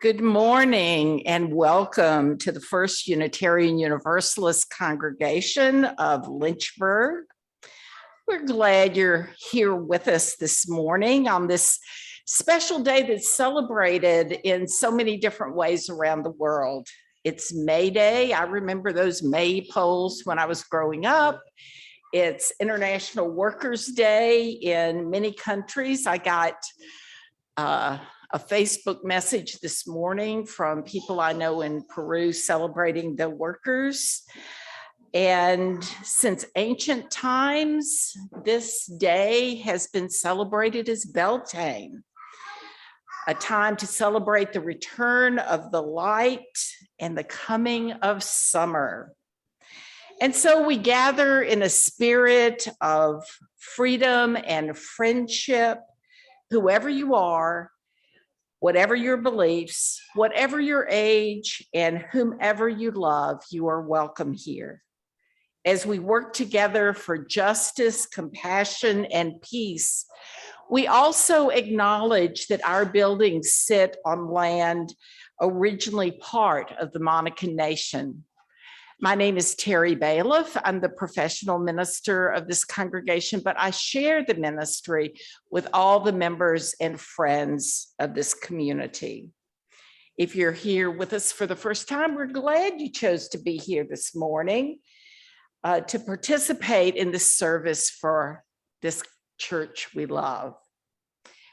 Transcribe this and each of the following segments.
Good morning and welcome to the First Unitarian Universalist Congregation of Lynchburg. We're glad you're here with us this morning on this special day that's celebrated in so many different ways around the world. It's May Day. I remember those May polls when I was growing up. It's International Workers' Day in many countries. I got a Facebook message this morning from people I know in Peru celebrating the workers. And since ancient times, this day has been celebrated as Beltane, a time to celebrate the return of the light and the coming of summer. And so we gather in a spirit of freedom and friendship, whoever you are, whatever your beliefs, whatever your age, and whomever you love, you are welcome here. As we work together for justice, compassion, and peace, we also acknowledge that our buildings sit on land originally part of the Monacan Nation. My name is Terry Bailiff. I'm the professional minister of this congregation, but I share the ministry with all the members and friends of this community. If you're here with us for the first time, we're glad you chose to be here this morning to participate in this service for this church we love.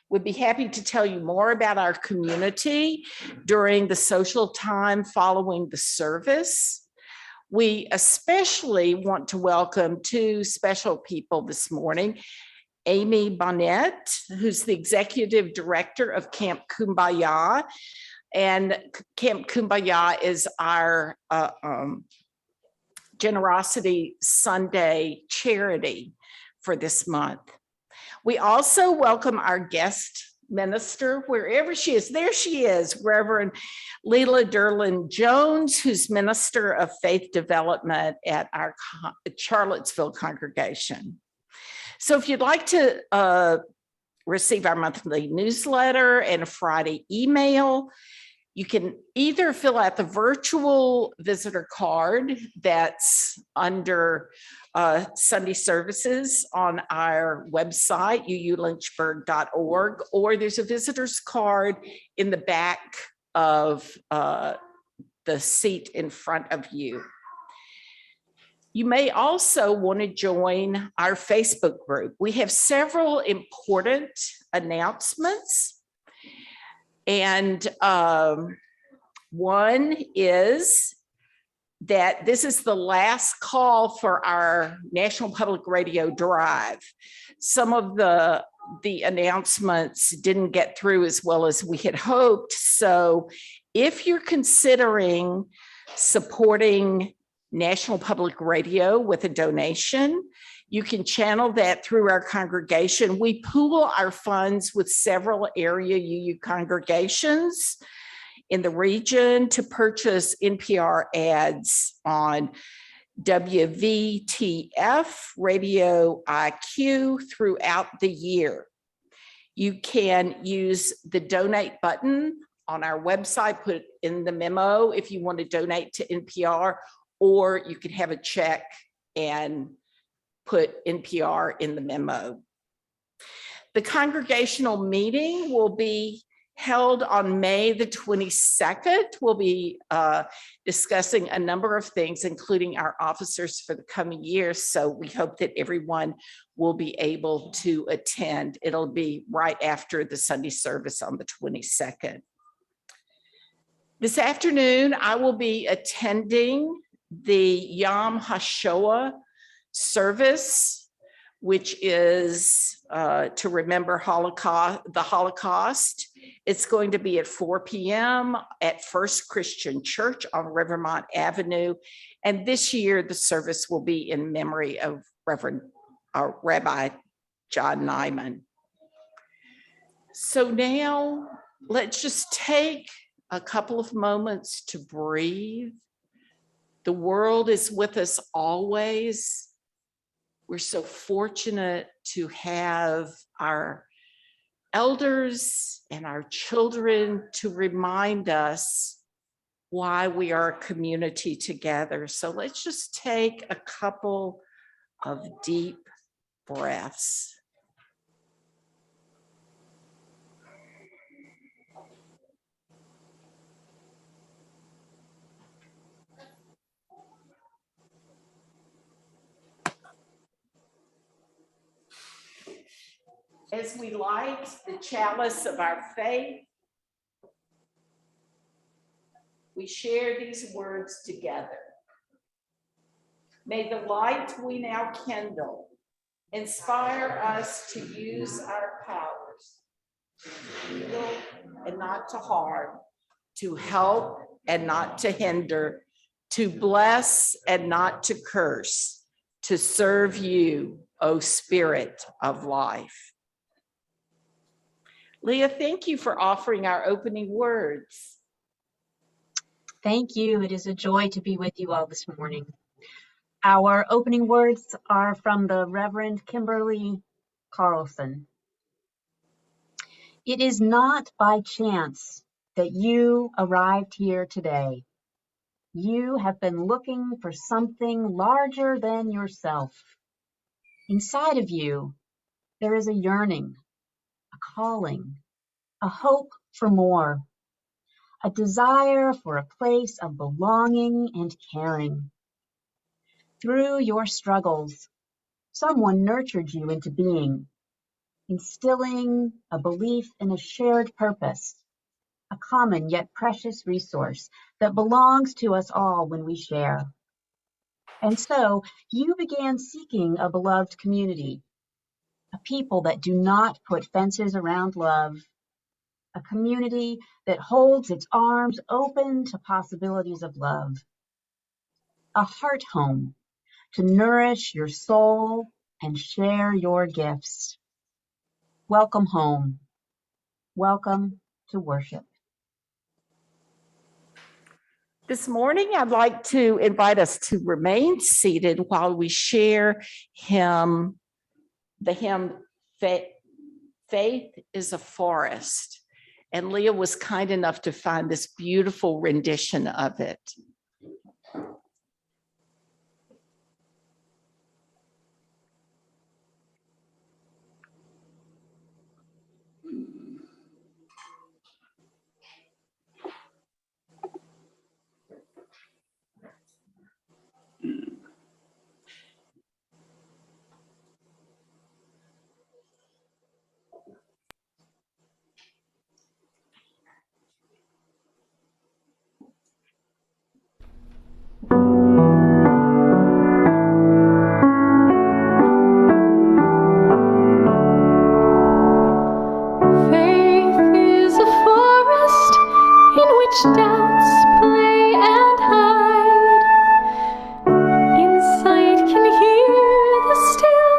We'd be happy to tell you more about our community during the social time following the service. We especially want to welcome two special people this morning. Amy Bonnet, who's the executive director of Camp Kumbaya. And Camp Kumbaya is our Generosity Sunday charity for this month. We also welcome our guest minister, wherever she is. There she is, Reverend Leia Durland-Jones, who's Minister of Faith Development at our Charlottesville congregation. So if you'd like to receive our monthly newsletter and a Friday email, you can either fill out the virtual visitor card that's under Sunday services on our website, uulynchburg.org, or there's a visitor's card in the back of the seat in front of you. You may also want to join our Facebook group. We have several important announcements. And one is that this is the last call for our National Public Radio Drive. Some of the announcements didn't get through as well as we had hoped. So if you're considering supporting National Public Radio with a donation, You can channel that through our congregation. We pool our funds with several area UU congregations in the region to purchase NPR ads on WVTF, Radio IQ throughout the year. You can use the donate button on our website, put it in the memo if you want to donate to NPR, or you could have a check and put NPR in the memo. The congregational meeting will be held on May the 22nd. We'll be discussing a number of things, including our officers for the coming year. So we hope that everyone will be able to attend. It'll be right after the Sunday service on the 22nd. This afternoon, I will be attending the Yom HaShoah service, which is to remember the Holocaust. It's going to be at 4 p.m. at First Christian Church on Rivermont Avenue. And this year, the service will be in memory of Rabbi John Nyman. So now let's just take a couple of moments to breathe. The world is with us always. We're so fortunate to have our elders and our children to remind us why we are a community together. So let's just take a couple of deep breaths. As we light the chalice of our faith, we share these words together. May the light we now kindle inspire us to use our powers to heal and not to harm, to help and not to hinder, to bless and not to curse, to serve you, O Spirit of life. Leah, thank you for offering our opening words. Thank you. It is a joy to be with you all this morning. Our opening words are from the Reverend Kimberly Carlson. It is not by chance that you arrived here today. You have been looking for something larger than yourself. Inside of you, there is a yearning, a calling, a hope for more, a desire for a place of belonging and caring. Through your struggles, someone nurtured you into being, instilling a belief in a shared purpose, a common yet precious resource that belongs to us all when we share. And so you began seeking a beloved community, a people that do not put fences around love, a community that holds its arms open to possibilities of love, a heart home to nourish your soul and share your gifts. Welcome home. Welcome to worship. This morning, I'd like to invite us to remain seated while we share the hymn, Faith is a Forest. And Leah was kind enough to find this beautiful rendition of it. Doubts play and hide. Inside can hear the still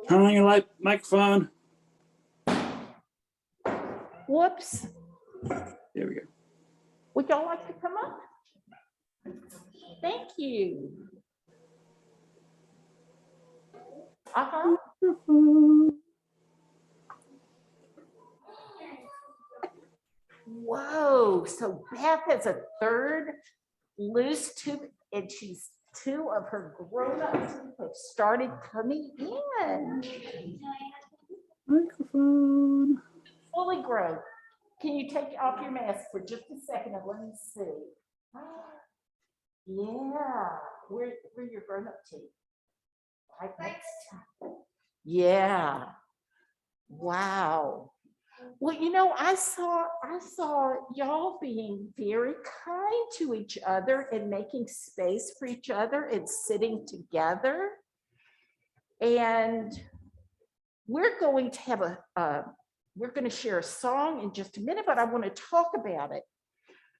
Turn on your microphone. Whoops. There we go. Would y'all like to come up? Thank you. Uh-huh. Whoa, so Beth has a third loose tooth, and she's two of her grown-up teeth have started coming in. Microphone. Fully grown. Can you take off your mask for just a second and let me see? Yeah, where your grown-up teeth? Right next to. Yeah. Wow. Well, you know, I saw y'all being very kind to each other and making space for each other and sitting together. And we're going to have we're going to share a song in just a minute, but I want to talk about it.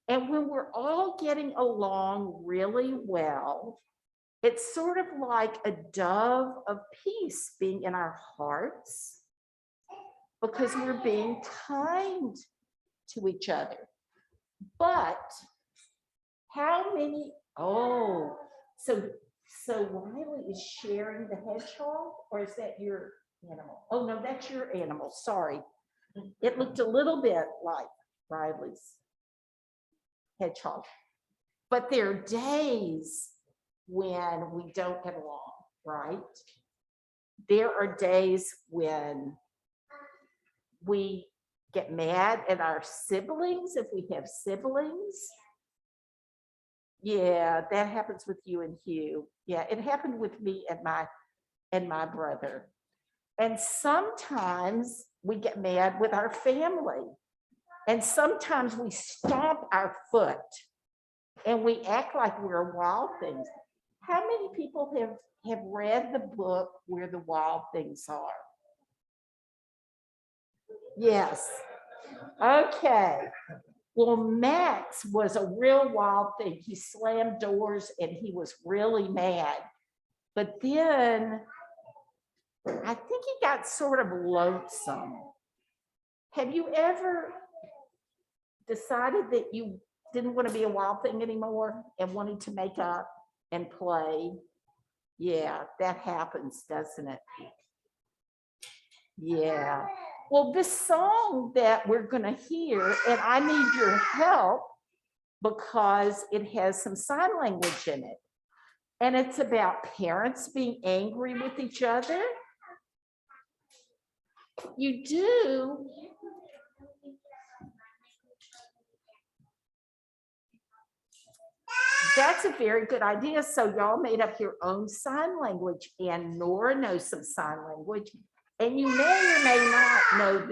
And when we're all getting along really well, it's sort of like a dove of peace being in our hearts, because we're being kind to each other. But how many, so Riley is sharing the hedgehog, or is that your animal? Oh no, that's your animal, sorry. It looked a little bit like Riley's hedgehog. But there are days when we don't get along, right? There are days when we get mad at our siblings, if we have siblings. Yeah, that happens with you and Hugh. Yeah, it happened with me and my brother. And sometimes we get mad with our family. And sometimes we stomp our foot and we act like we're wild things. How many people have read the book Where the Wild Things Are? Yes. Okay. Well, Max was a real wild thing. He slammed doors and he was really mad. But then I think he got sort of lonesome. Have you ever decided that you didn't want to be a wild thing anymore and wanted to make up and play? Yeah, that happens, doesn't it? Yeah. Well, this song that we're going to hear, and I need your help because it has some sign language in it. And it's about parents being angry with each other. You do. That's a very good idea. So y'all made up your own sign language, and Nora knows some sign language. And you may or may not know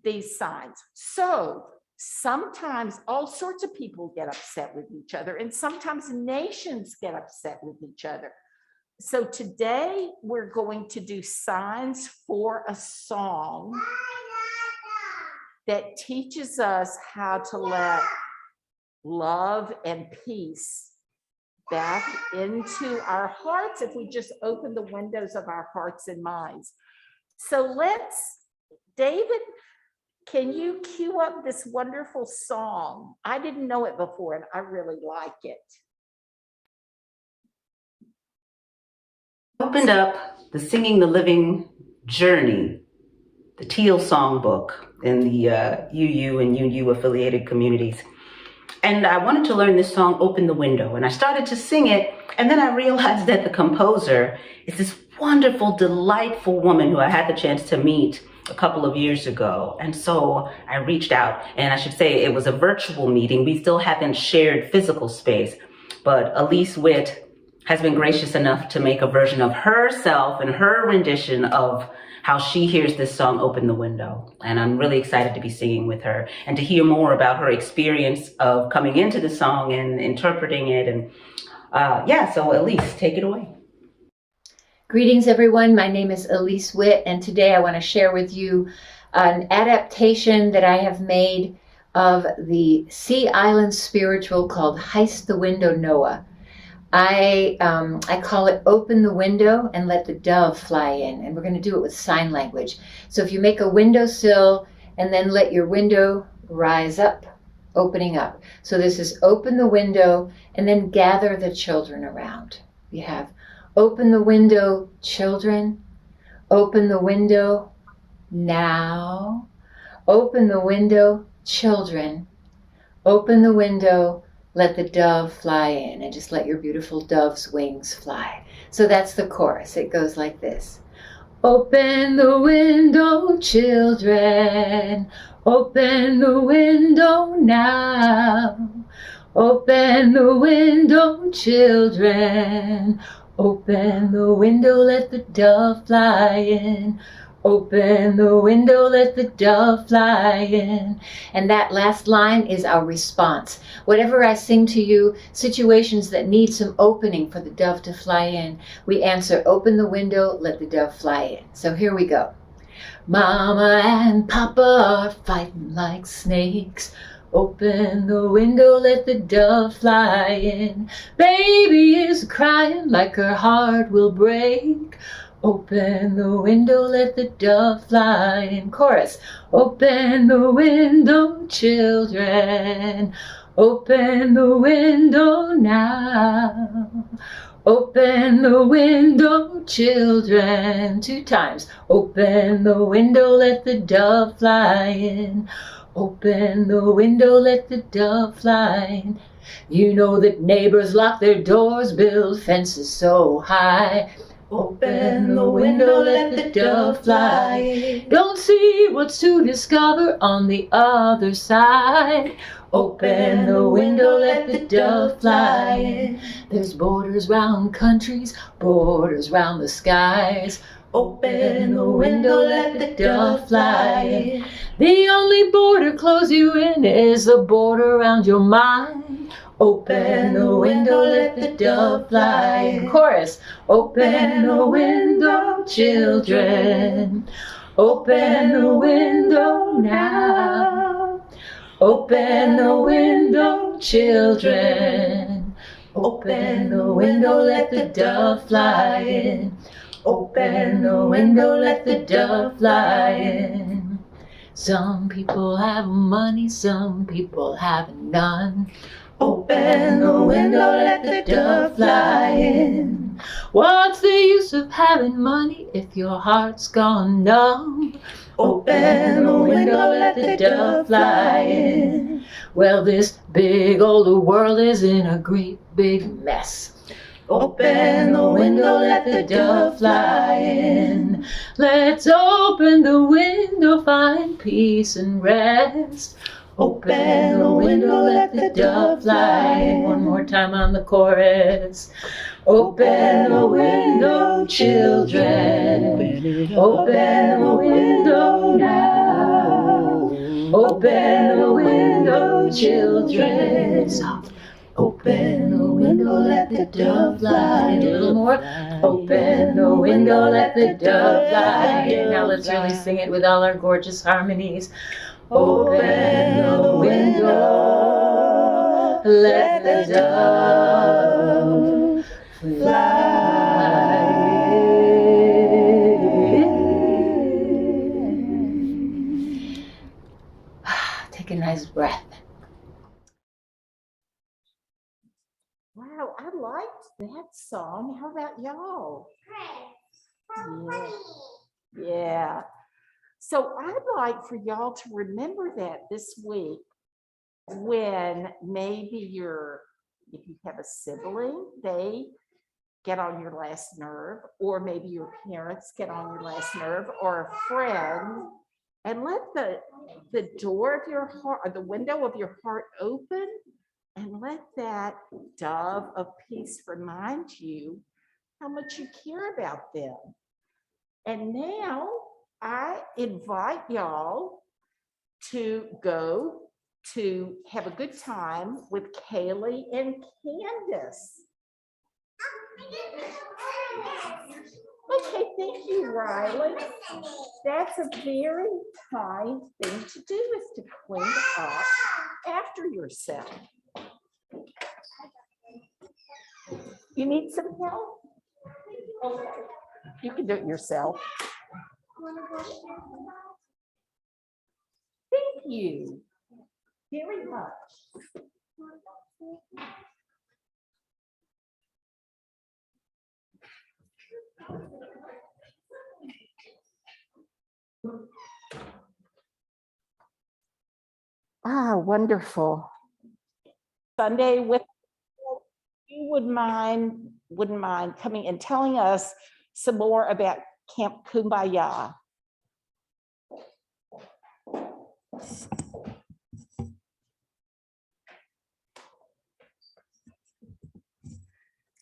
these signs. So sometimes all sorts of people get upset with each other, and sometimes nations get upset with each other. So today we're going to do signs for a song that teaches us how to let love and peace back into our hearts if we just open the windows of our hearts and minds. So David, can you cue up this wonderful song? I didn't know it before and I really like it. Opened up the Singing the Living Journey, the Teal Songbook in the UU and UU affiliated communities. And I wanted to learn this song, Open the Window. And I started to sing it. And then I realized that the composer is this wonderful, delightful woman who I had the chance to meet a couple of years ago. And so I reached out, and I should say it was a virtual meeting. We still haven't shared physical space, but Elise Witt has been gracious enough to make a version of herself and her rendition of how she hears this song, Open the Window. And I'm really excited to be singing with her and to hear more about her experience of coming into the song and interpreting it. And so Elise, take it away. Greetings, everyone. My name is Elise Witt, and today I want to share with you an adaptation that I have made of the Sea Island spiritual called Heist the Window, Noah. I call it open the window and let the dove fly in. And we're going to do it with sign language. So if you make a windowsill and then let your window rise up, opening up. So this is open the window and then gather the children around. You have open the window, children. Open the window now. Open the window, children. Open the window, let the dove fly in, and just let your beautiful dove's wings fly. So that's the chorus. It goes like this. Open the window, children. Open the window now. Open the window, children. Open the window, let the dove fly in. Open the window, let the dove fly in. And that last line is our response. Whatever I sing to you, situations that need some opening for the dove to fly in, we answer, open the window, let the dove fly in. So here we go. Mama and Papa are fighting like snakes. Open the window, let the dove fly in. Baby is crying like her heart will break. Open the window, let the dove fly in. Chorus. Open the window, children. Open the window now. Open the window, children. 2 times. Open the window, let the dove fly in. Open the window, let the dove fly in. You know that neighbors lock their doors, build fences so high. Open the window, let the dove fly in. Don't see what's to discover on the other side. Open the window, let the dove fly in. There's borders round countries, borders round the skies. Open the window, let the dove fly in. The only border close you in is the border around your mind. Open the window, let the dove fly in. Chorus. Open the window, children. Open the window now. Open the window, children. Open the window, let the dove fly in. Open the window, let the dove fly in. Some people have money, some people have none. Open the window, let the dove fly in. What's the use of having money if your heart's gone numb? Open the window, let the dove fly in. Well, this big old world is in a great big mess. Open the window, let the dove fly in. Let's open the window, find peace and rest. Open the window, let the dove fly in. One more time on the chorus. Open the window, children. Open the window now. Open the window, children. Soft. Open the window, let the dove fly in. A little more. Open the window, let the dove fly in. Now let's really sing it with all our gorgeous harmonies. Open the window, let the dove fly in. Take a nice breath. Wow, I liked that song. How about y'all? Yeah. So I'd like for y'all to remember that this week when maybe if you have a sibling, they get on your last nerve, or maybe your parents get on your last nerve, or a friend, and let the door of your heart, or the window of your heart open, and let that dove of peace remind you how much you care about them. And now I invite y'all to go to have a good time with Kaylee and Candace. Okay, thank you, Riley. That's a very kind thing to do, is to clean up after yourself. You need some help? Okay. You can do it yourself. Thank you very much. Ah, wonderful. Sunday with you wouldn't mind coming and telling us some more about Camp Kumbaya.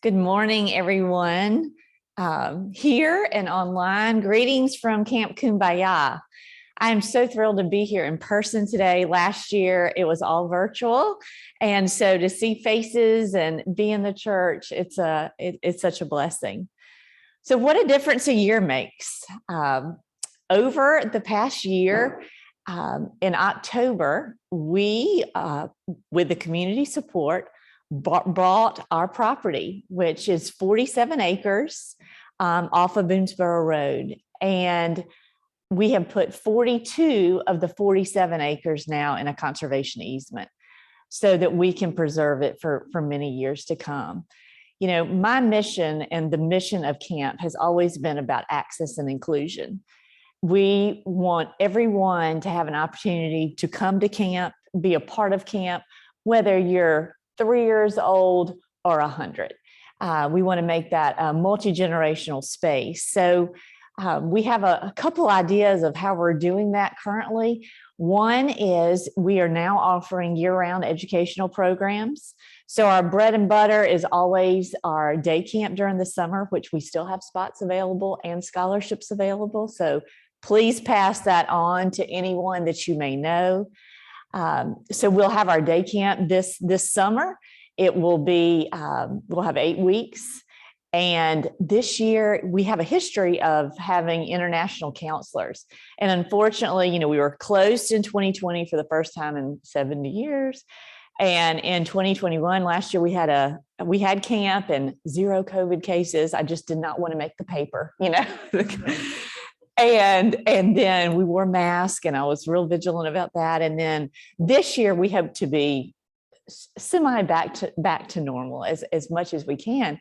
Good morning, everyone, here and online. Greetings from Camp Kumbaya. I'm so thrilled to be here in person today. Last year, it was all virtual. And so to see faces and be in the church, it's such a blessing. So what a difference a year makes. Over the past year, in October, we, with the community support, bought our property, which is 47 acres off of Boonesboro Road. And we have put 42 of the 47 acres now in a conservation easement so that we can preserve it for many years to come. You know, my mission and the mission of camp has always been about access and inclusion. We want everyone to have an opportunity to come to camp, be a part of camp, whether you're 3 years old or 100. We want to make that a multi-generational space. So we have a couple ideas of how we're doing that currently. One is we are now offering year-round educational programs. So our bread and butter is always our day camp during the summer, which we still have spots available and scholarships available. So please pass that on to anyone that you may know. So we'll have our day camp this summer. It will be, we'll have 8 weeks. And this year we have a history of having international counselors. And unfortunately, you know, we were closed in 2020 for the first time in 70 years. And in 2021, last year, we had camp and 0 COVID cases. I just did not want to make the paper, you know. And then we wore masks and I was real vigilant about that. And then this year we hope to be semi back to normal as much as we can.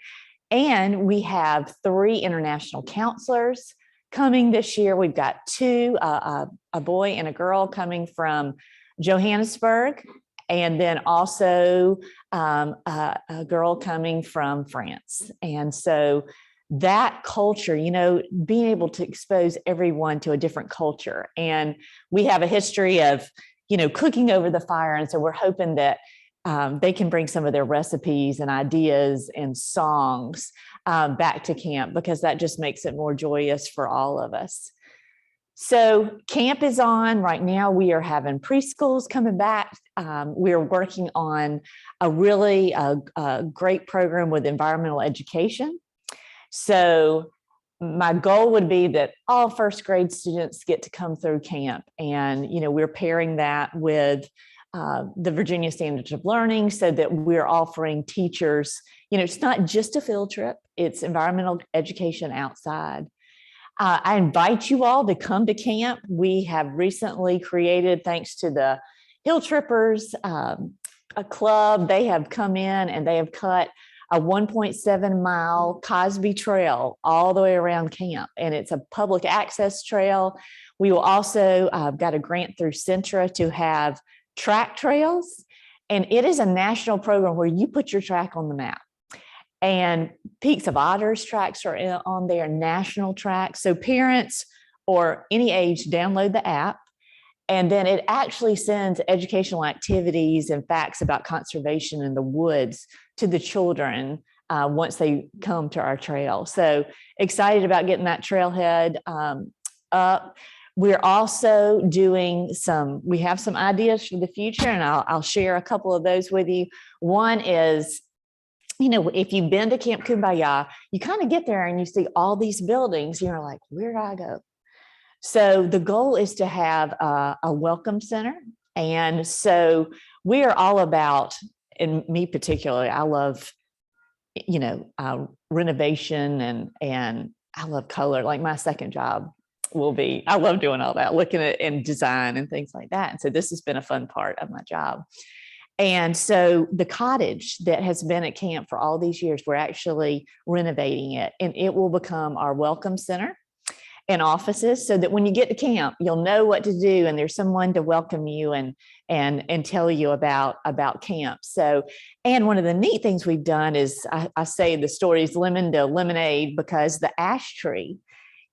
And we have 3 international counselors coming this year. We've got 2, a boy and a girl coming from Johannesburg, and then also a girl coming from France. And so that culture, you know, being able to expose everyone to a different culture. And we have a history of, you know, cooking over the fire. And so we're hoping that they can bring some of their recipes and ideas and songs back to camp, because that just makes it more joyous for all of us. So camp is on right now. We are having preschools coming back. We're working on a really great program with environmental education. So my goal would be that all first grade students get to come through camp. And, you know, we're pairing that with the Virginia Standards of Learning so that we're offering teachers, you know, it's not just a field trip, it's environmental education outside. I invite you all to come to camp. We have recently created, thanks to the Hill Trippers, a club. They have come in and they have cut a 1.7 mile Cosby Trail all the way around camp. And it's a public access trail. We will also got a grant through Centra to have track trails. And it is a national program where you put your track on the map. And Peaks of Otters tracks are on there, national tracks. So parents or any age download the app. And then it actually sends educational activities and facts about conservation in the woods to the children once they come to our trail. So excited about getting that trailhead up. We're also doing we have some ideas for the future, and I'll share a couple of those with you. One is, you know, if you've been to Camp Kumbaya, you kind of get there and you see all these buildings, you're like, where do I go? So the goal is to have a welcome center. And so we are all about, and me particularly, I love renovation and I love color. Like my second job will be, I love doing all that, looking at and design and things like that. And so this has been a fun part of my job. And so the cottage that has been at camp for all these years, we're actually renovating it, and it will become our welcome center and offices, so that when you get to camp, you'll know what to do, and there's someone to welcome you and tell you about camp. So, and one of the neat things we've done is I say the story is lemon to lemonade, because the ash tree,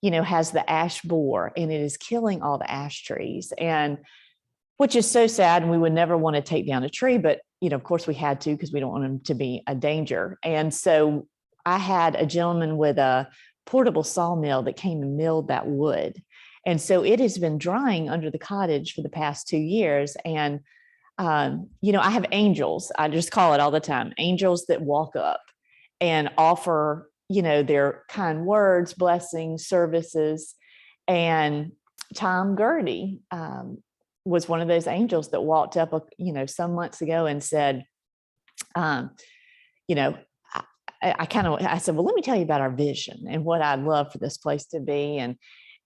has the ash borer, and it is killing all the ash trees, and which is so sad. And we would never want to take down a tree, but of course we had to, because we don't want them to be a danger. And so I had a gentleman with a portable sawmill that came and milled that wood. And so it has been drying under the cottage for the past 2 years. And, I have angels, I just call it all the time, angels that walk up and offer, their kind words, blessings, services. And Tom Gertie was one of those angels that walked up, some months ago and said, I said, well, let me tell you about our vision and what I'd love for this place to be.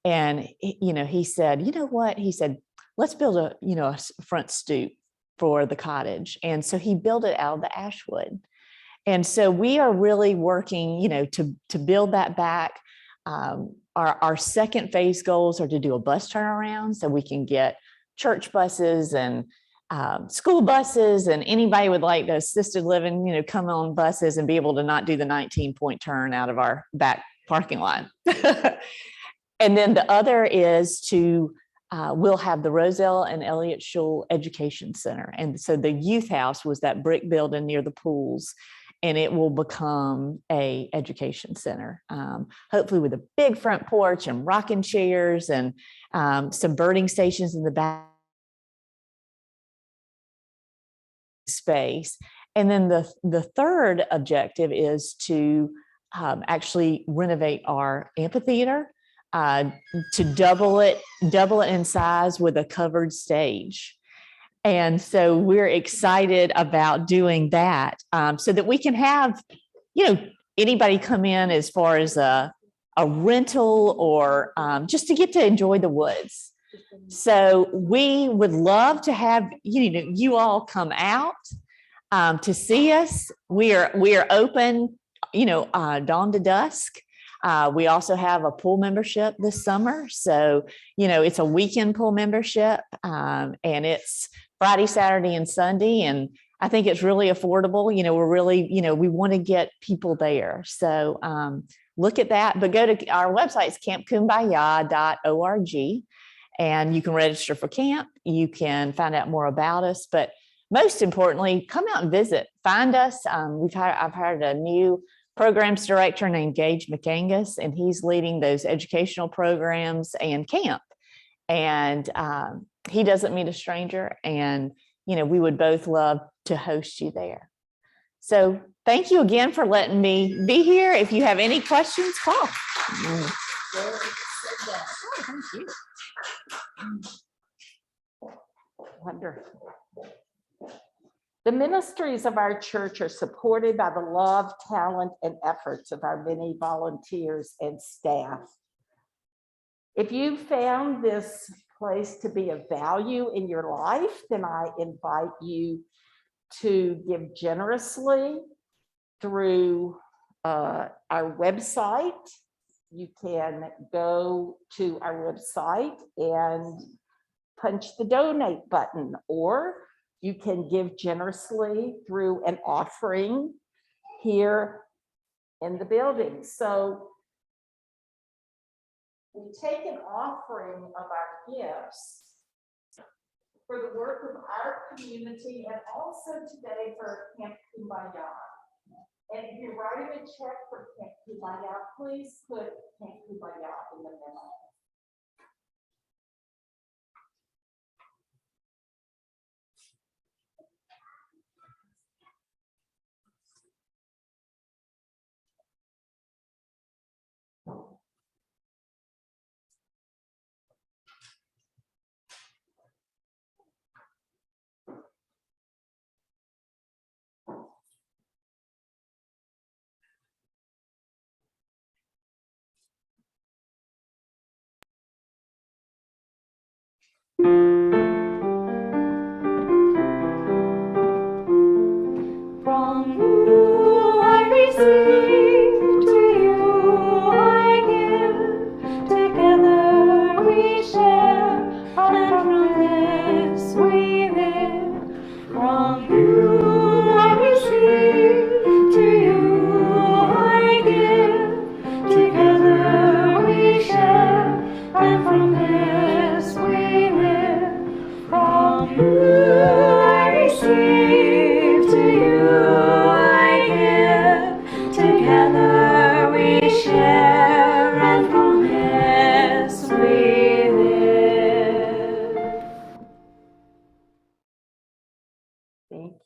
And he said, you know what? He said, let's build a front stoop for the cottage. And so he built it out of the ash wood. And so we are really working, to build that back. Our second phase goals are to do a bus turnaround, so we can get church buses and school buses, and anybody would like the assisted living, come on buses and be able to not do the 19-point turn out of our back parking lot. And then the other is to, we'll have the Roselle and Elliott Schul Education Center. And so the youth house was that brick building near the pools, and it will become a education center, hopefully with a big front porch and rocking chairs and some birding stations in the back space. And then the third objective is to actually renovate our amphitheater, to double it in size with a covered stage. And so we're excited about doing that, so that we can have, anybody come in as far as a rental or just to get to enjoy the woods. So we would love to have, you all come out to see us. We are open, dawn to dusk. We also have a pool membership this summer. So, it's a weekend pool membership, and it's Friday, Saturday, and Sunday. And I think it's really affordable. We're really, we want to get people there. So look at that, but go to our website, it's campkumbaya.org, and you can register for camp. You can find out more about us, but most importantly, come out and visit, find us. I've hired a new programs director named Gage McAngus, and he's leading those educational programs and camp. And he doesn't meet a stranger, and we would both love to host you there. So thank you again for letting me be here. If you have any questions, call. Thank you. Wonderful. The ministries of our church are supported by the love, talent, and efforts of our many volunteers and staff. If you found this place to be of value in your life, then I invite you to give generously through our website. You can go to our website and punch the donate button, or you can give generously through an offering here in the building. So we take an offering of our gifts for the work of our community, and also today for Camp Kumbaya. And if you're writing a check for Camp Kumbaya, please put Camp Kumbaya in the memo.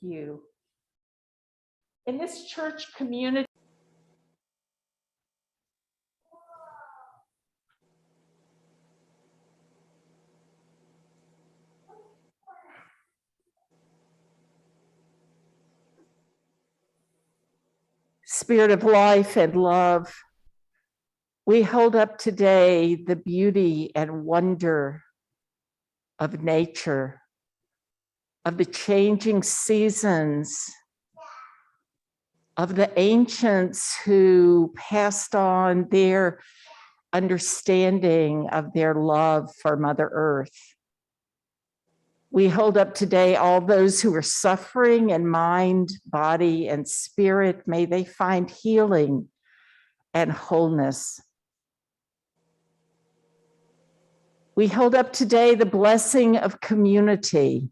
you. In this church community, Spirit of life and love, we hold up today the beauty and wonder of nature, of the changing seasons, of the ancients who passed on their understanding of their love for Mother Earth. We hold up today all those who are suffering in mind, body, and spirit. May they find healing and wholeness. We hold up today the blessing of community,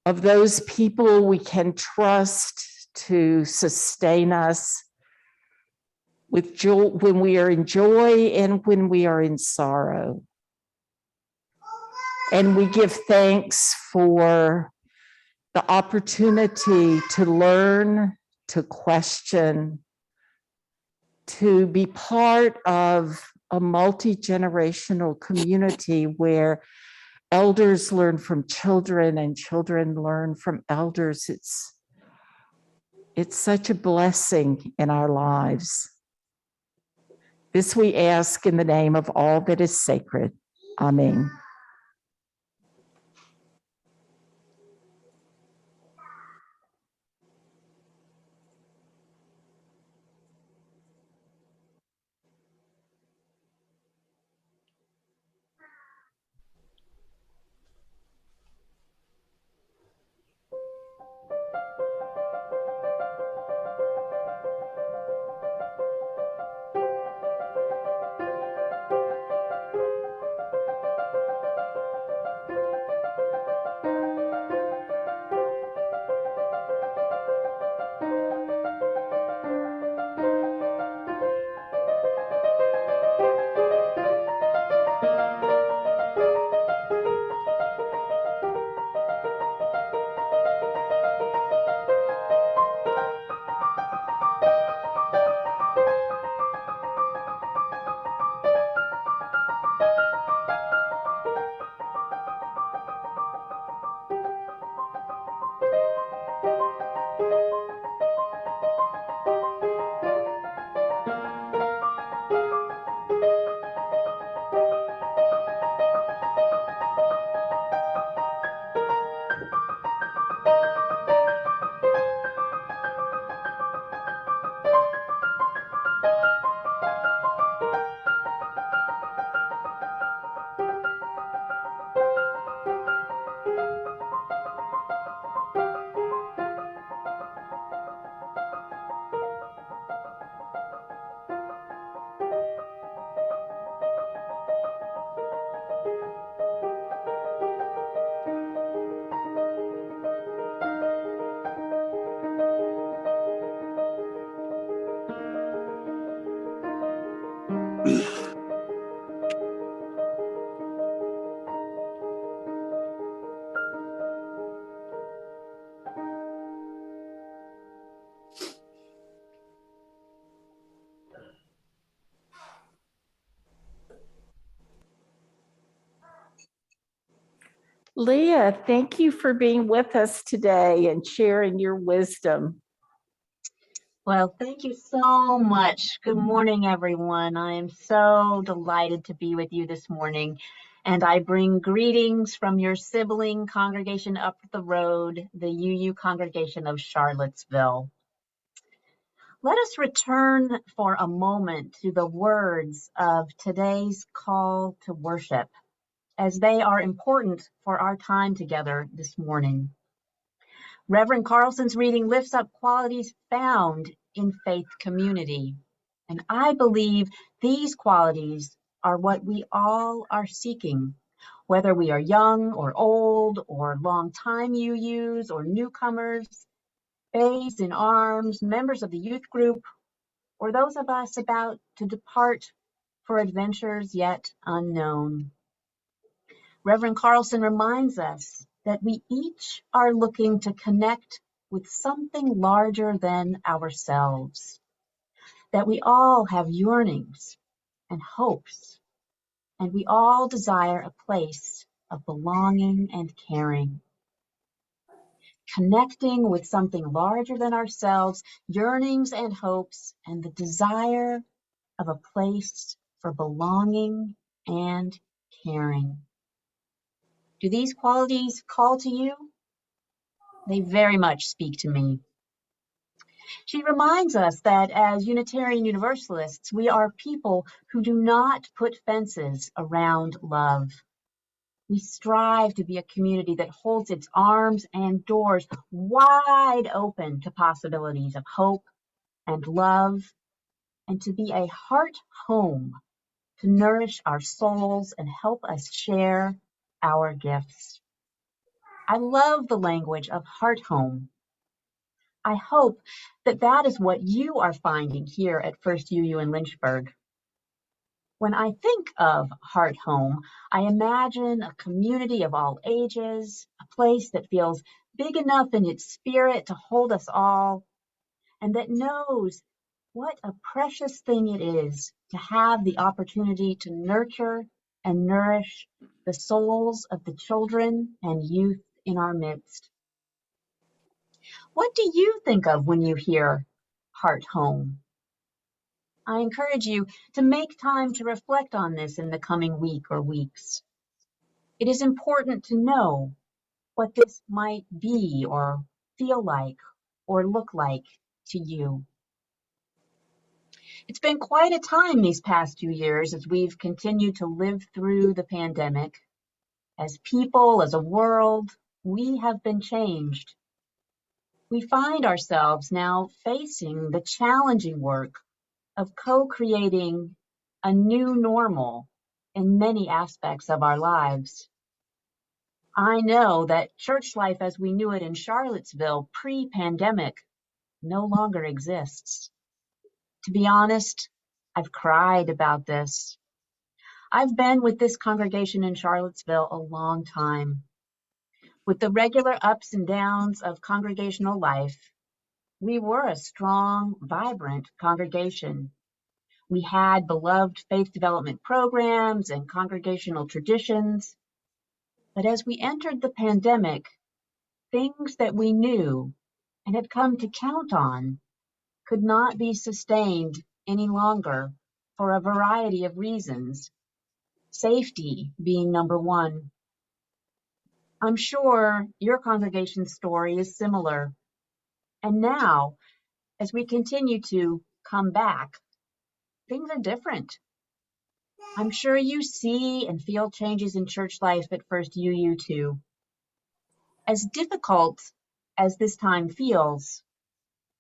of those people we can trust to sustain us with joy when we are in joy and when we are in sorrow. And we give thanks for the opportunity to learn, to question, to be part of a multi-generational community where elders learn from children and children learn from elders. It's such a blessing in our lives. This we ask in the name of all that is sacred. Amen. Leah, thank you for being with us today and sharing your wisdom. Well, thank you so much. Good morning, everyone. I am so delighted to be with you this morning. And I bring greetings from your sibling congregation up the road, the UU congregation of Charlottesville. Let us return for a moment to the words of today's call to worship, as they are important for our time together this morning. Reverend Carlson's reading lifts up qualities found in faith community. And I believe these qualities are what we all are seeking, whether we are young or old or long-time UUs or newcomers, babes in arms, members of the youth group, or those of us about to depart for adventures yet unknown. Reverend Carlson reminds us that we each are looking to connect with something larger than ourselves, that we all have yearnings and hopes, and we all desire a place of belonging and caring. Connecting with something larger than ourselves, yearnings and hopes, and the desire of a place for belonging and caring. Do these qualities call to you? They very much speak to me. She reminds us that as Unitarian Universalists, we are people who do not put fences around love. We strive to be a community that holds its arms and doors wide open to possibilities of hope and love, and to be a heart home to nourish our souls and help us share our gifts. I love the language of heart home. I hope that that is what you are finding here at First UU in Lynchburg. When I think of Heart Home, I imagine a community of all ages, a place that feels big enough in its spirit to hold us all, and that knows what a precious thing it is to have the opportunity to nurture and nourish the souls of the children and youth in our midst. What do you think of when you hear Heart Home? I encourage you to make time to reflect on this in the coming week or weeks. It is important to know what this might be or feel like or look like to you. It's been quite a time these past 2 years as we've continued to live through the pandemic. As people, as a world, we have been changed. We find ourselves now facing the challenging work of co-creating a new normal in many aspects of our lives. I know that church life as we knew it in Charlottesville pre-pandemic no longer exists. To be honest, I've cried about this. I've been with this congregation in Charlottesville a long time. With the regular ups and downs of congregational life, we were a strong, vibrant congregation. We had beloved faith development programs and congregational traditions. But as we entered the pandemic, things that we knew and had come to count on could not be sustained any longer for a variety of reasons, safety being number one. I'm sure your congregation's story is similar. And now, as we continue to come back, things are different. I'm sure you see and feel changes in church life at First UU too. As difficult as this time feels,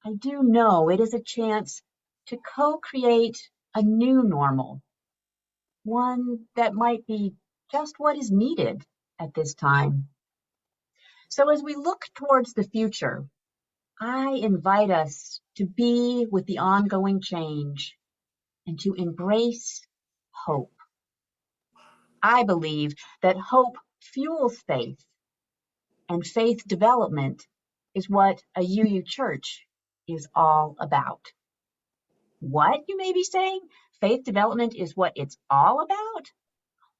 I do know it is a chance to co-create a new normal, one that might be just what is needed at this time. So as we look towards the future, I invite us to be with the ongoing change and to embrace hope. I believe that hope fuels faith, and faith development is what a UU church is all about. What, you may be saying? Faith development is what it's all about?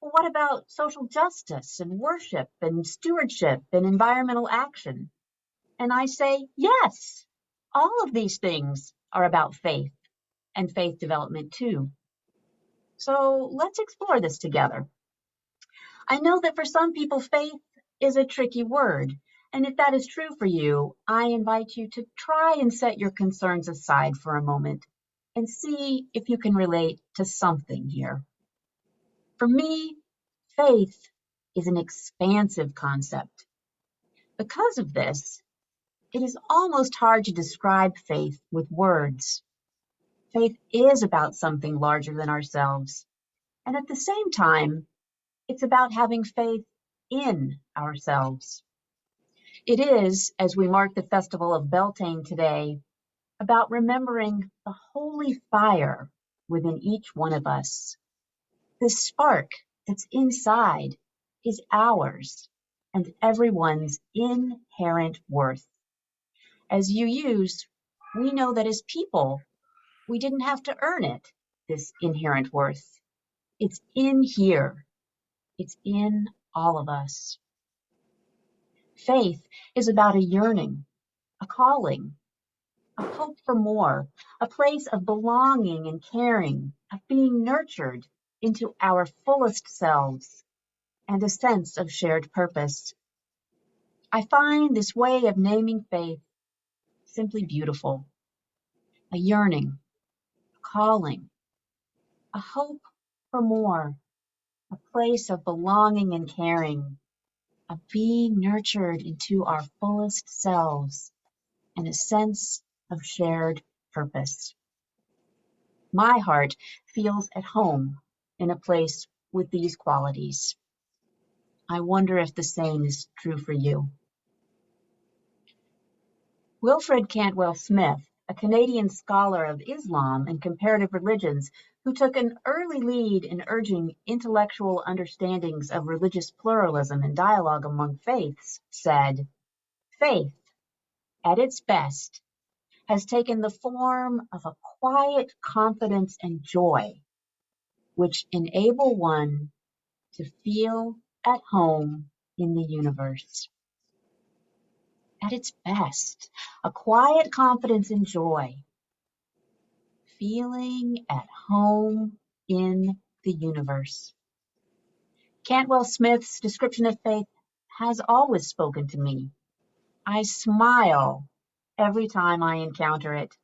Well, what about social justice and worship and stewardship and environmental action? And I say, yes, all of these things are about faith and faith development too. So let's explore this together. I know that for some people, faith is a tricky word. And if that is true for you, I invite you to try and set your concerns aside for a moment and see if you can relate to something here. For me, faith is an expansive concept. Because of this, it is almost hard to describe faith with words. Faith is about something larger than ourselves. And at the same time, it's about having faith in ourselves. It is, as we mark the festival of Beltane today, about remembering the holy fire within each one of us. This spark that's inside is ours, and everyone's inherent worth. As UUs, we know that as people, we didn't have to earn it, this inherent worth. It's in here. It's in all of us. Faith is about a yearning, a calling, a hope for more, a place of belonging and caring, of being nurtured into our fullest selves, and a sense of shared purpose. I find this way of naming faith simply beautiful. A yearning, a calling, a hope for more, a place of belonging and caring, of being nurtured into our fullest selves, and a sense of shared purpose. My heart feels at home in a place with these qualities. I wonder if the same is true for you. Wilfred Cantwell Smith, a Canadian scholar of Islam and comparative religions who took an early lead in urging intellectual understandings of religious pluralism and dialogue among faiths, said, "Faith, at its best, has taken the form of a quiet confidence and joy, which enable one to feel at home in the universe." At its best, a quiet confidence and joy, feeling at home in the universe. Cantwell Smith's description of faith has always spoken to me. I smile every time I encounter it.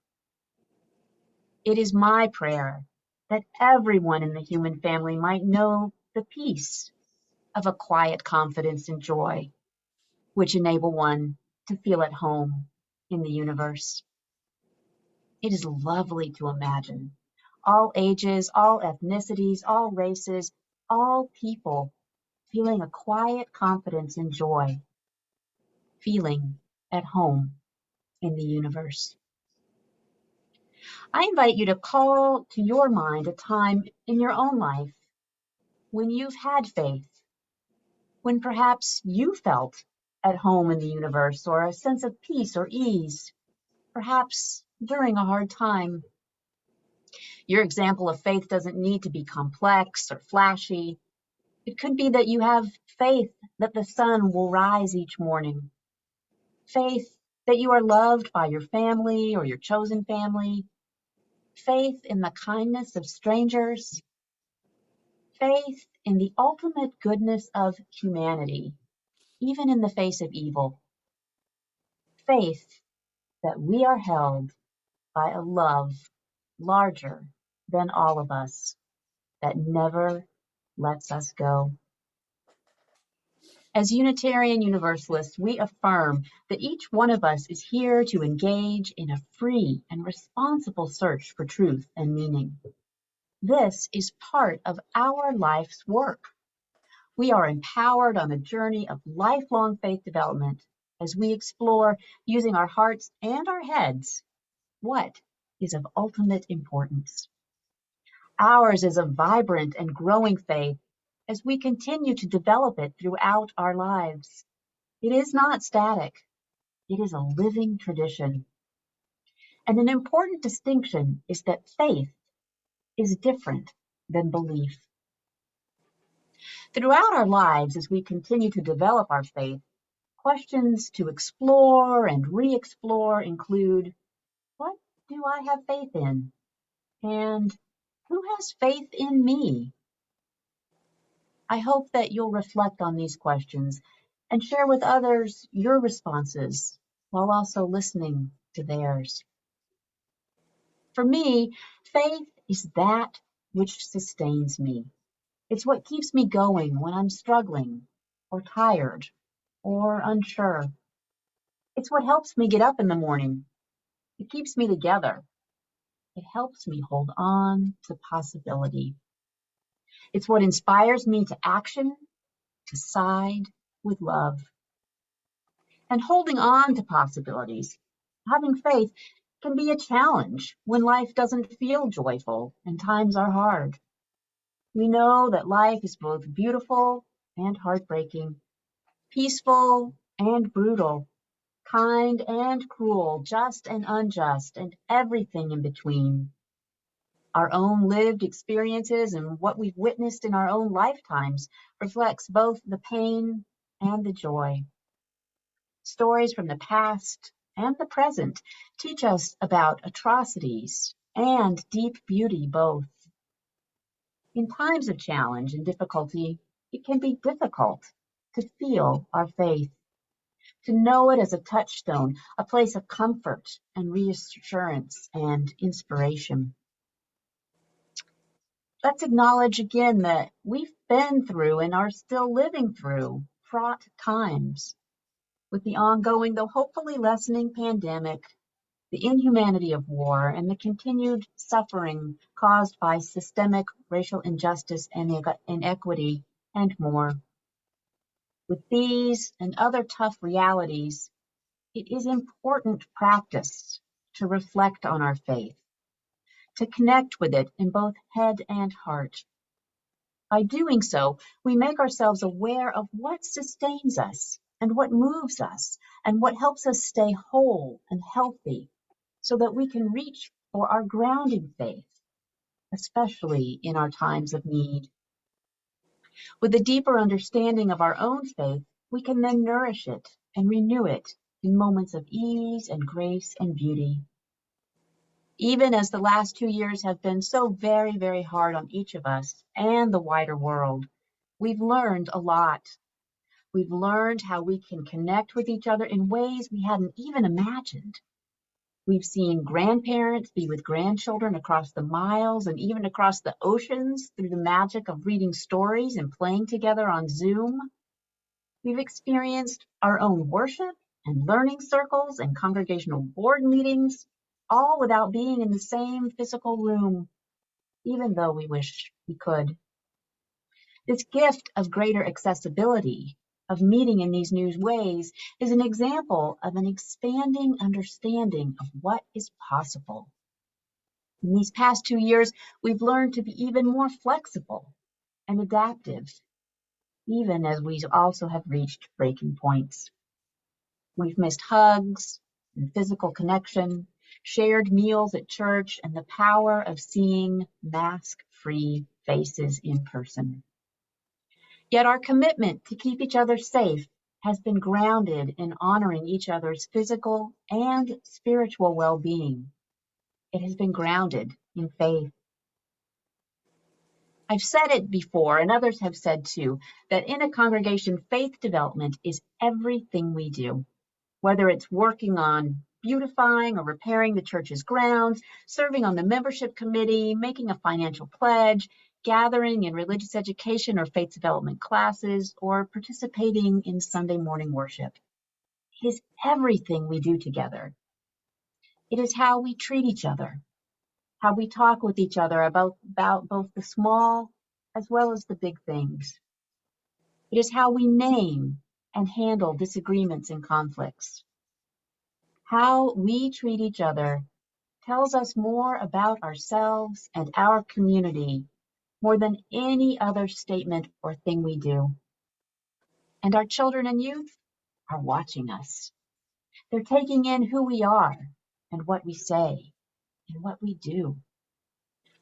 It is my prayer that everyone in the human family might know the peace of a quiet confidence and joy, which enable one to feel at home in the universe. It is lovely to imagine all ages, all ethnicities, all races, all people feeling a quiet confidence and joy, feeling at home in the universe. I invite you to call to your mind a time in your own life when you've had faith, when perhaps you felt at home in the universe or a sense of peace or ease, perhaps during a hard time. Your example of faith doesn't need to be complex or flashy. It could be that you have faith that the sun will rise each morning, faith that you are loved by your family or your chosen family, faith in the kindness of strangers, faith in the ultimate goodness of humanity, even in the face of evil, faith that we are held by a love larger than all of us that never lets us go. As Unitarian Universalists, we affirm that each one of us is here to engage in a free and responsible search for truth and meaning. This is part of our life's work. We are empowered on a journey of lifelong faith development as we explore, using our hearts and our heads, what is of ultimate importance. Ours is a vibrant and growing faith as we continue to develop it throughout our lives. It is not static. It is a living tradition. And an important distinction is that faith is different than belief. Throughout our lives, as we continue to develop our faith, questions to explore and re-explore include, what do I have faith in? And who has faith in me? I hope that you'll reflect on these questions and share with others your responses while also listening to theirs. For me, faith is that which sustains me. It's what keeps me going when I'm struggling or tired or unsure. It's what helps me get up in the morning. It keeps me together. It helps me hold on to possibility. It's what inspires me to action, to side with love. And holding on to possibilities, having faith, can be a challenge when life doesn't feel joyful and times are hard. We know that life is both beautiful and heartbreaking. peaceful and brutal, kind and cruel, just and unjust, and everything in between. Our own lived experiences and what we've witnessed in our own lifetimes reflects both the pain and the joy. Stories from the past and the present teach us about atrocities and deep beauty both. In times of challenge and difficulty, it can be difficult to feel our faith, to know it as a touchstone, a place of comfort and reassurance and inspiration. Let's acknowledge again that we've been through and are still living through fraught times with the ongoing, though hopefully lessening pandemic, the inhumanity of war, and the continued suffering caused by systemic racial injustice and inequity, and more. With these and other tough realities, it is important practice to reflect on our faith, to connect with it in both head and heart. By doing so, we make ourselves aware of what sustains us and what moves us and what helps us stay whole and healthy so that we can reach for our grounding faith, especially in our times of need. With a deeper understanding of our own faith, we can then nourish it and renew it in moments of ease and grace and beauty. Even as the last 2 years have been so very, very hard on each of us and the wider world, we've learned a lot. We've learned how we can connect with each other in ways we hadn't even imagined. We've seen grandparents be with grandchildren across the miles and even across the oceans through the magic of reading stories and playing together on Zoom. We've experienced our own worship and learning circles and congregational board meetings, all without being in the same physical room, even though we wish we could. This gift of greater accessibility, of meeting in these new ways, is an example of an expanding understanding of what is possible. In these past 2 years, we've learned to be even more flexible and adaptive, even as we also have reached breaking points. We've missed hugs and physical connection, shared meals at church, and the power of seeing mask-free faces in person. Yet our commitment to keep each other safe has been grounded in honoring each other's physical and spiritual well-being. It has been grounded in faith. I've said it before, and others have said too, that in a congregation, faith development is everything we do. Whether it's working on beautifying or repairing the church's grounds, serving on the membership committee, making a financial pledge, gathering in religious education or faith development classes, or participating in Sunday morning worship. It is everything we do together. It is how we treat each other, how we talk with each other about both the small as well as the big things. It is how we name and handle disagreements and conflicts. How we treat each other tells us more about ourselves and our community more than any other statement or thing we do. And our children and youth are watching us. They're taking in who we are and what we say and what we do.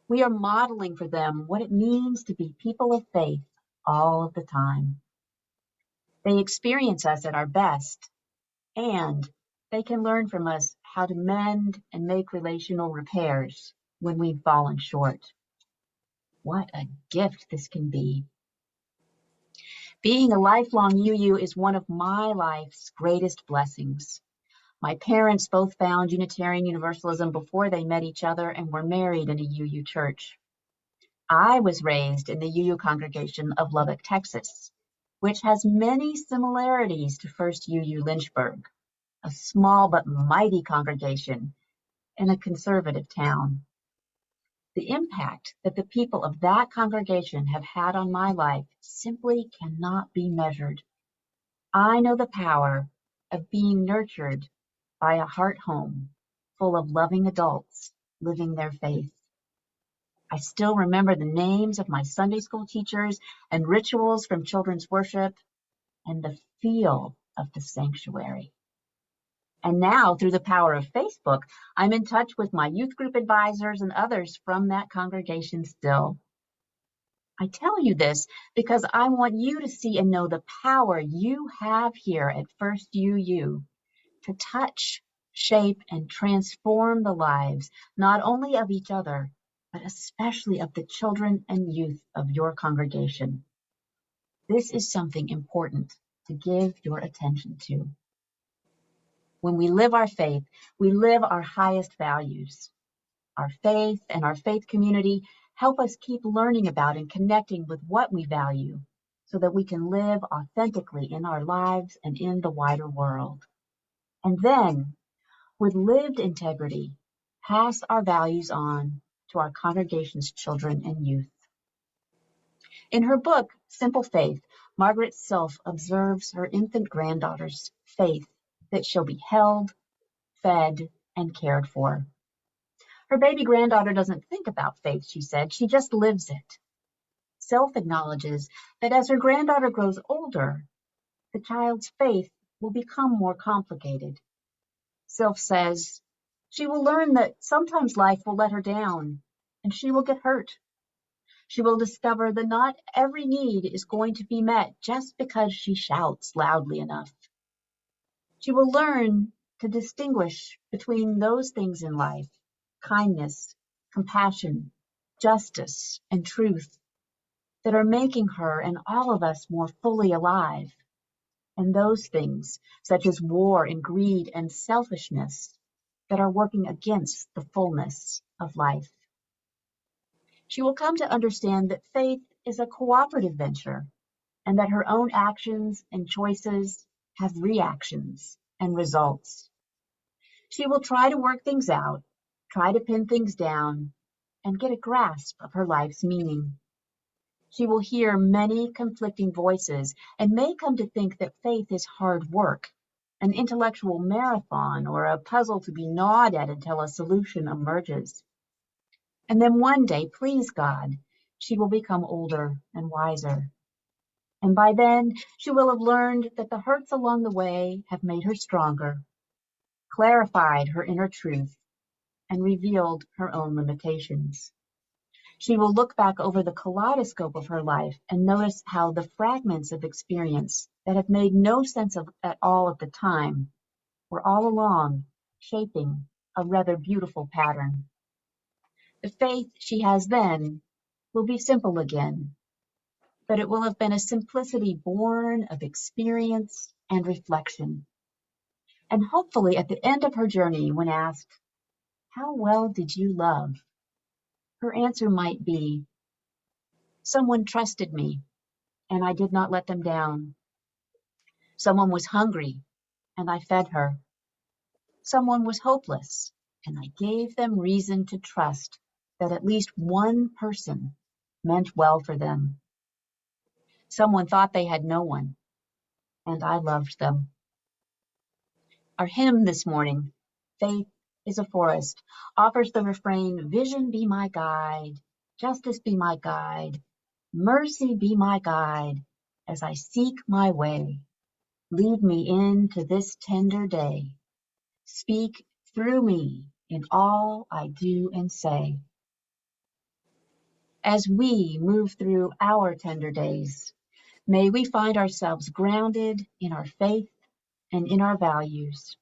We are modeling for them what it means to be people of faith all of the time. They experience us at our best, and they can learn from us how to mend and make relational repairs when we've fallen short. What a gift this can be. Being a lifelong UU is one of my life's greatest blessings. My parents both found Unitarian Universalism before they met each other and were married in a UU church. I was raised in the UU congregation of Lubbock, Texas, which has many similarities to First UU Lynchburg, a small but mighty congregation in a conservative town. The impact that the people of that congregation have had on my life simply cannot be measured. I know the power of being nurtured by a heart home full of loving adults living their faith. I still remember the names of my Sunday school teachers and rituals from children's worship, and the feel of the sanctuary. And now, through the power of Facebook, I'm in touch with my youth group advisors and others from that congregation still. I tell you this because I want you to see and know the power you have here at First UU to touch, shape, and transform the lives, not only of each other, but especially of the children and youth of your congregation. This is something important to give your attention to. When we live our faith, we live our highest values. Our faith and our faith community help us keep learning about and connecting with what we value so that we can live authentically in our lives and in the wider world. And then, with lived integrity, pass our values on to our congregation's children and youth. In her book, Simple Faith, Margaret Self observes her infant granddaughter's faith that she'll be held, fed, and cared for. Her baby granddaughter doesn't think about faith, she said, she just lives it. Self acknowledges that as her granddaughter grows older, the child's faith will become more complicated. Self says she will learn that sometimes life will let her down and she will get hurt. She will discover that not every need is going to be met just because she shouts loudly enough. She will learn to distinguish between those things in life, kindness, compassion, justice, and truth, that are making her and all of us more fully alive, and those things, such as war and greed and selfishness, that are working against the fullness of life. She will come to understand that faith is a cooperative venture, and that her own actions and choices have reactions and results. She will try to work things out, try to pin things down, and get a grasp of her life's meaning. She will hear many conflicting voices and may come to think that faith is hard work, an intellectual marathon, or a puzzle to be gnawed at until a solution emerges. And then one day, please God, she will become older and wiser. And by then, she will have learned that the hurts along the way have made her stronger, clarified her inner truth, and revealed her own limitations. She will look back over the kaleidoscope of her life and notice how the fragments of experience that have made no sense at all at the time were all along shaping a rather beautiful pattern. The faith she has then will be simple again, but it will have been a simplicity born of experience and reflection. And hopefully at the end of her journey, when asked, "How well did you love?" her answer might be, "Someone trusted me, and I did not let them down. Someone was hungry, and I fed her. Someone was hopeless, and I gave them reason to trust that at least one person meant well for them. Someone thought they had no one, and I loved them." Our hymn this morning, "Faith is a Forest," offers the refrain, "Vision be my guide, justice be my guide, mercy be my guide, as I seek my way. Lead me into this tender day. Speak through me in all I do and say." As we move through our tender days, may we find ourselves grounded in our faith and in our values.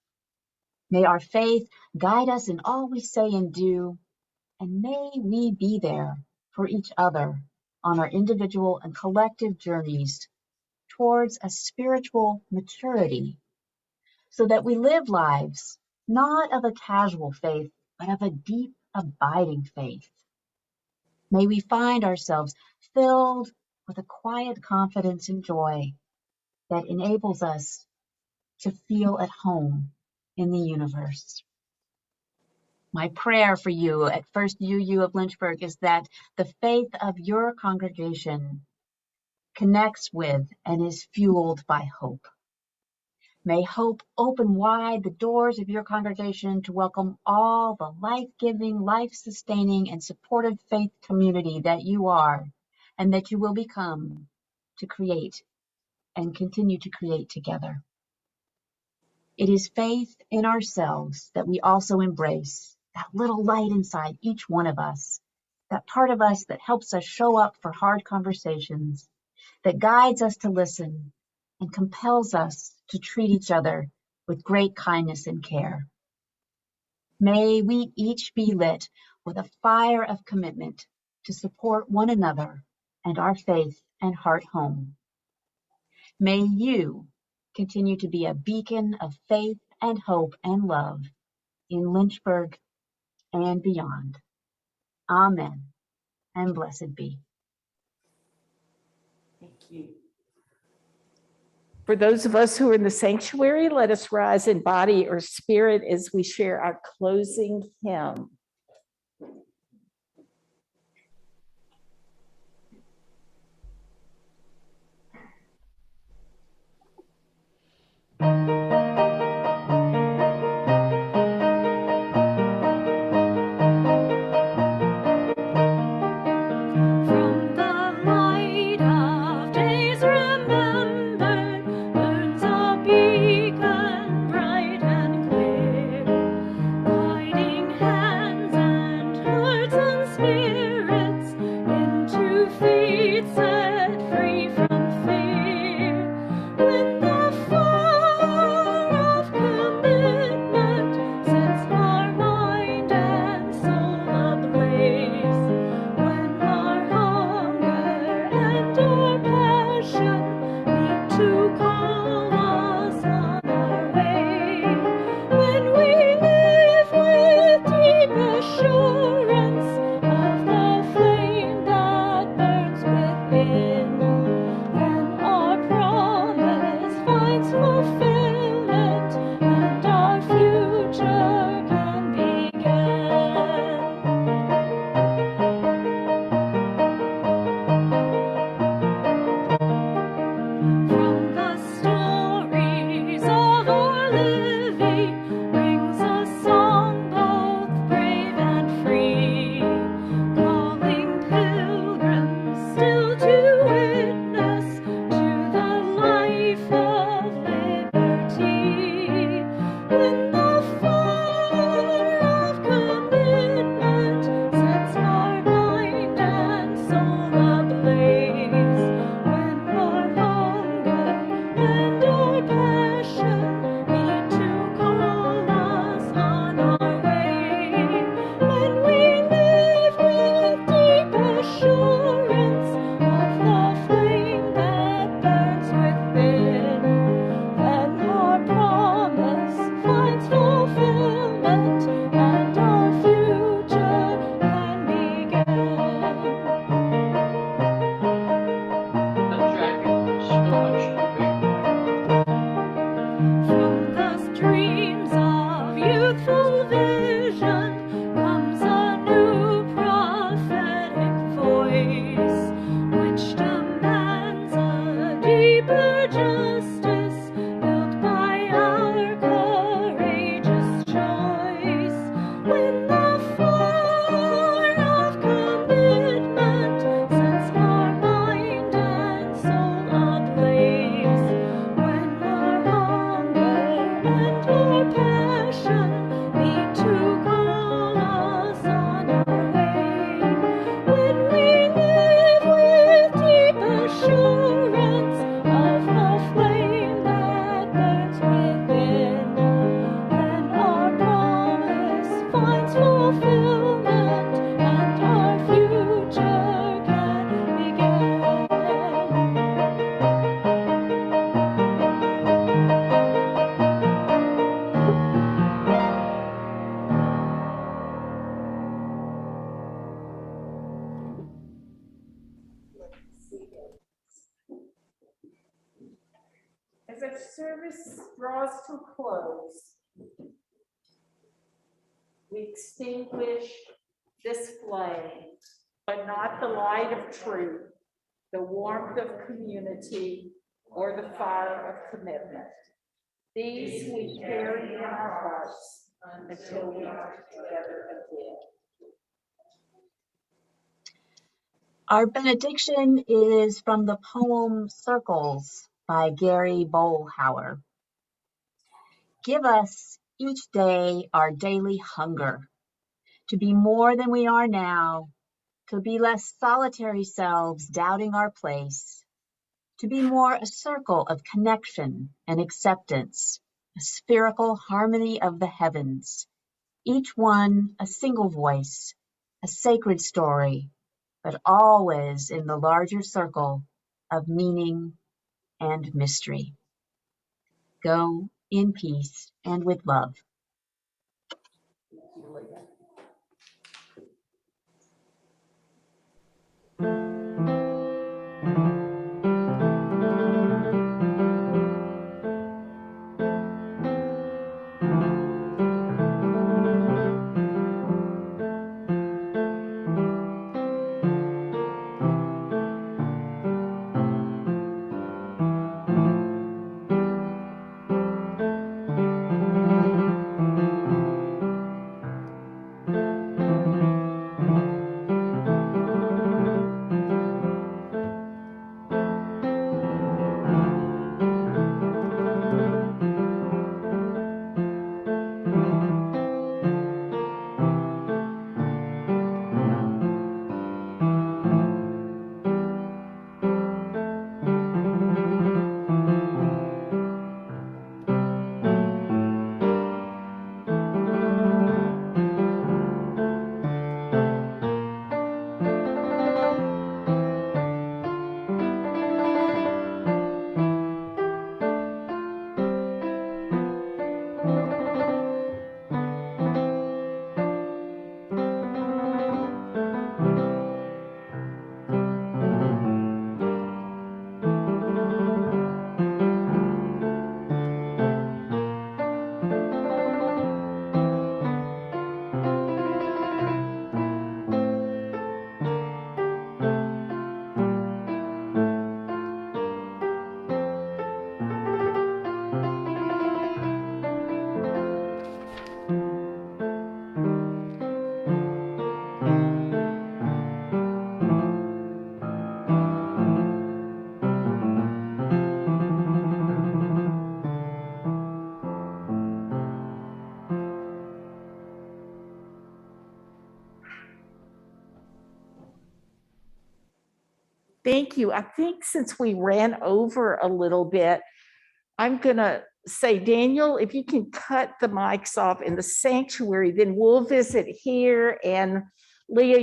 May our faith guide us in all we say and do, and may we be there for each other on our individual and collective journeys towards a spiritual maturity, so that we live lives not of a casual faith, but of a deep, abiding faith. May we find ourselves filled with a quiet confidence and joy that enables us to feel at home in the universe. My prayer for you at First UU of Lynchburg is that the faith of your congregation connects with and is fueled by hope. May hope open wide the doors of your congregation to welcome all the life-giving, life-sustaining, and supportive faith community that you are and that you will become to create and continue to create together. It is faith in ourselves that we also embrace, that little light inside each one of us, that part of us that helps us show up for hard conversations, that guides us to listen and compels us to treat each other with great kindness and care. May we each be lit with a fire of commitment to support one another and our faith and heart home. May you continue to be a beacon of faith and hope and love in Lynchburg and beyond. Amen, and blessed be. Thank you. For those of us who are in the sanctuary, let us rise in body or spirit as we share our closing hymn. As our service draws to a close, we extinguish this flame, but not the light of truth, the warmth of community, or the fire of commitment. These we carry in our hearts until we are together again. Our benediction is from the poem Circles by Gary Bolhauer. Give us each day our daily hunger to be more than we are now, to be less solitary selves doubting our place, to be more a circle of connection and acceptance, a spherical harmony of the heavens, each one a single voice, a sacred story, but always in the larger circle of meaning and mystery. Go in peace and with love. Thank you. I think since we ran over a little bit, I'm going to say, Daniel, if you can cut the mics off in the sanctuary, then we'll visit here. And Leah,